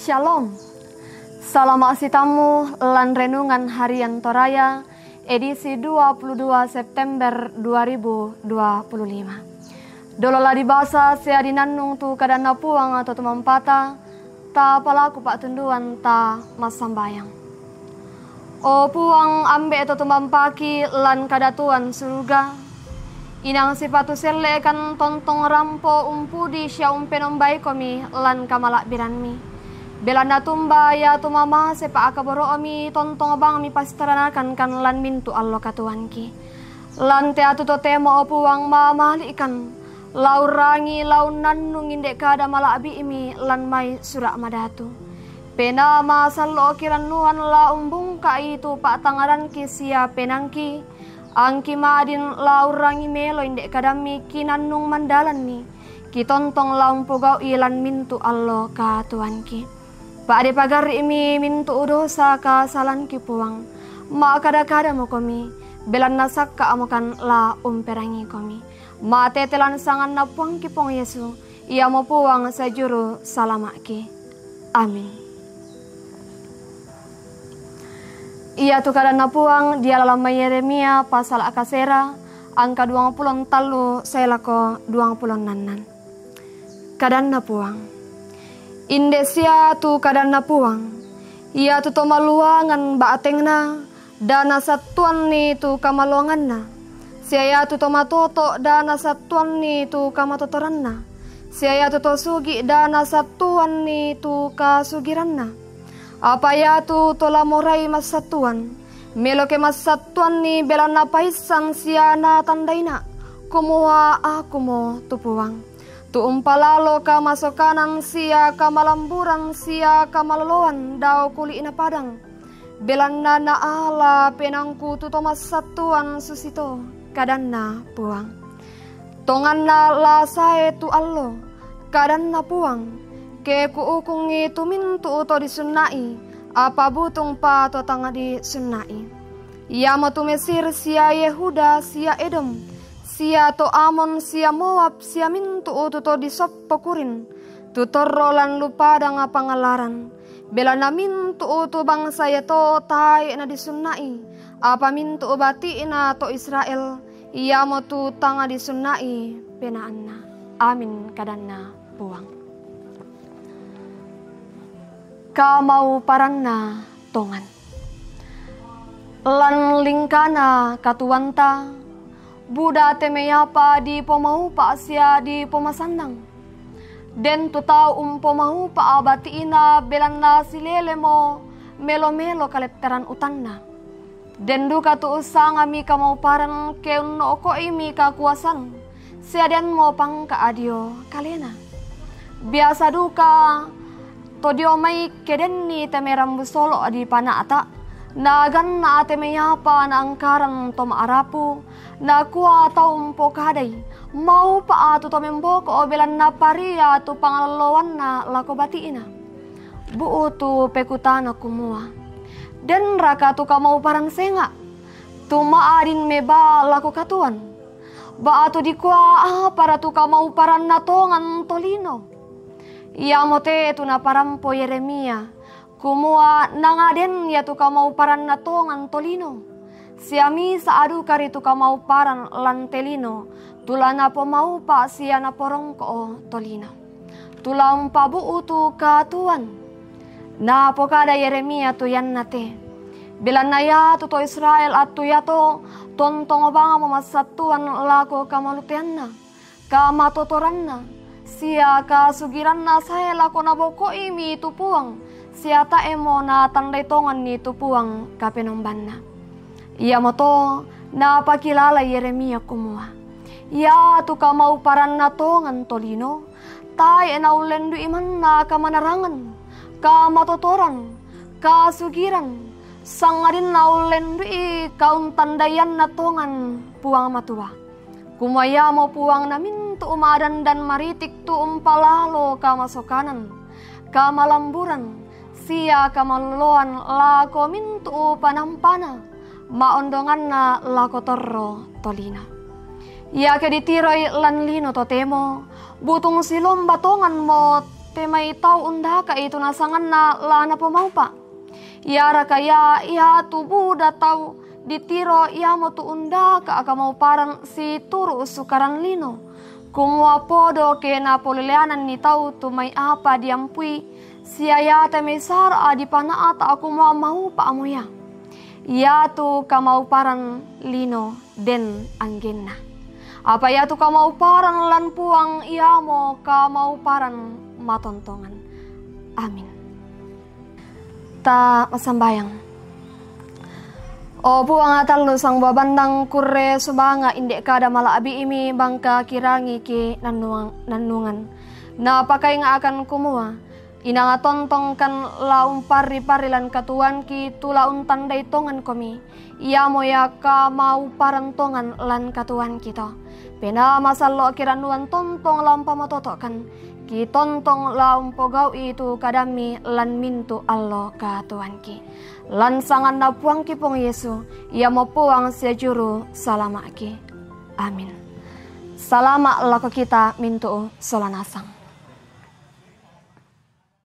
Shalom. Salam asitamu lan renungan harian Toraya edisi 22 September 2025. Dolola dibasa sea dinanung tu kadana puang atau tumampata ta palaku pak tunduan ta masambayang. O puang ambe atau tumampaki lan kadatuan surga. Inang sipatu sele kan tontong rampo umpudi sya umpenombai komi lan kamalak biranmi. Belanda tumba ya tumama sepa akaboro omi tontong abang mi pastaranakan kan lan mintu allo katuanki. Lan teatu to temo opuang mamali ikan. Lau rangi lau nannung indek kada malabi imi lan mai surak madatu. Pena masallo kiran nuan la umbung ka itu pak tangaran ki sia penangki. Angki madin lau rangi melo indek kadami kinannung mandalan mi. Ki tontong lau pugau ilan mintu allo katuanki. Pak ade pagar imi mintu dosa ka salan ki puang. Ma kada-kada mo komi. Belan nasak ka amokan la umperangi komi. Ma tetelan sangan na puang ki pong Yesu. Ia mo puang sa juru salamak ki. Amin. Ia tu kada na puang dia dalam Yeremia pasal akasera angka 20 talu selako 20 nanan. Kadan na puang. Indesia tu kadana puang, ia tu tomaluangan baatengna, dana satuan ni tu kamaluanganna. Siaya tu tomatoto dana satuan ni tu kamatotoranna. Siaya tu tosugi dana satuan ni tu kasugiranna. Apa ya tu tolamorai mas satuan, meloke mas satuan ni belana paisan siana tandaina. Kumua aku mo tu puang. Tu umpalalo ka masokanan sia kamalamburan sia kamaloloan daw kuli na padang. Belanda na ala penangku tu tomas satuan susito kadanna puang. Tongan na lasae tu allo kadanna puang. Ke kuukungi tu mintu uto disunai apa butung pa to tanga disunai. Ia mo tu Mesir sia Yehuda sia Edom. Sia to Amon, sia Moab, sia mintu ututo di soppokurin. Tutorro lan lupadang pangalaran. Bela na mintu utu bangsa yato tai na disunai. Apa mintu ubati na to Israel. Ia mo tu tanga disunai penaan na. Amin kadanna puang. Kamau paranna tongan. Lan lingkana katuanta. Buddha temeyapa di pomau pa sia di pomasandang. Den tu tau pomau pa abati ina belanda silele mo melo-melo kalepteran utanna. Den duka tu usang ami kamau paran keunno ko imi kakuasan. Sia den mo pang kaadio kalena. Biasa duka to dio mai kedenni temeram busolo di panata. Nagan na temeyapa na angkaran to maarapu. Na kuwa tau umpo kaday, mau pa ato to membo ko obelan na paria tu pangalawan na lako batiina. Buo tu pekutana kumua. Den raka tu kamau parang senga, tu maarin meba lako katuan. Ba ato di kuwa para tu kamau paran na tongan tolino. Ia mote tu na parampo Yeremia, kumua nangaden ya tu kamau paran na tongan tolino. Siami saadu karitu kamau paran lantelino, tulana po mau pa siya na porong ko tolino. Tulang pabu utu katuan. Na po kada Yeremia tu yan nate. Bilan na ya to Israel at tu yato tontong banga mamasatuan lako kamalutian na. Kamatotoran na. Siya kasugiran na saya lako na boko imi tupuang. Siya taemo na tandaitongan ni tupuang kapinomban na. Ia moto na pakilala Yeremia kumua. Ia tu kamau paran na tongan tolino. Tai na ulendu iman na kamanarangan. Kamatotoran. Kasugiran. Sangarin na ulendu kaun tandayan na tongan puang matua. Kumaya mo puang na mintu umadan dan maritik tu umpalalo kamasokanan. Kamalamburan. Sia kamaloloan lako mintu panampana. Maondongan na lakotorro tolina. Ia ke ditiroy lan lino totemo, butung silom batongan mo temai tau unda ka itu nasangan na lana pemau pa. Ya rakaya ya tu Buddha tau ditiro ya mo tu unda ka aka mau paran si turu sukaran lino. Kumua podo ke na poleleanan ni tau tu mai apa diampui siaya temai sar adi pana ata aku mau pa amuya. Ya tu kamau paran lino den anggenna. Apa ya tu kamau paran lan puang ia mo kamau paran matontongan. Amin. Ta masambayang. O puang atal lu sang babandang kurre subanga indek kada mala abi imi bangka kirangi ki nanungan. Na pakai nga akan kumua. Ina nga tontongkan laung pari-parilan katuan ki tulaun tandai tongan komi. Ia moya ka mau parantongan lan katuan kita. Pena masalo kiranuan tontong laung pamatotokan. Ki tontong laung pogau itu kadami lan mintu Allah katuan ki. Lan sangan na puang ki pong Yesu. Ia mo puang sejuru salama ki. Amin. Salama lako kita mintu solanasang.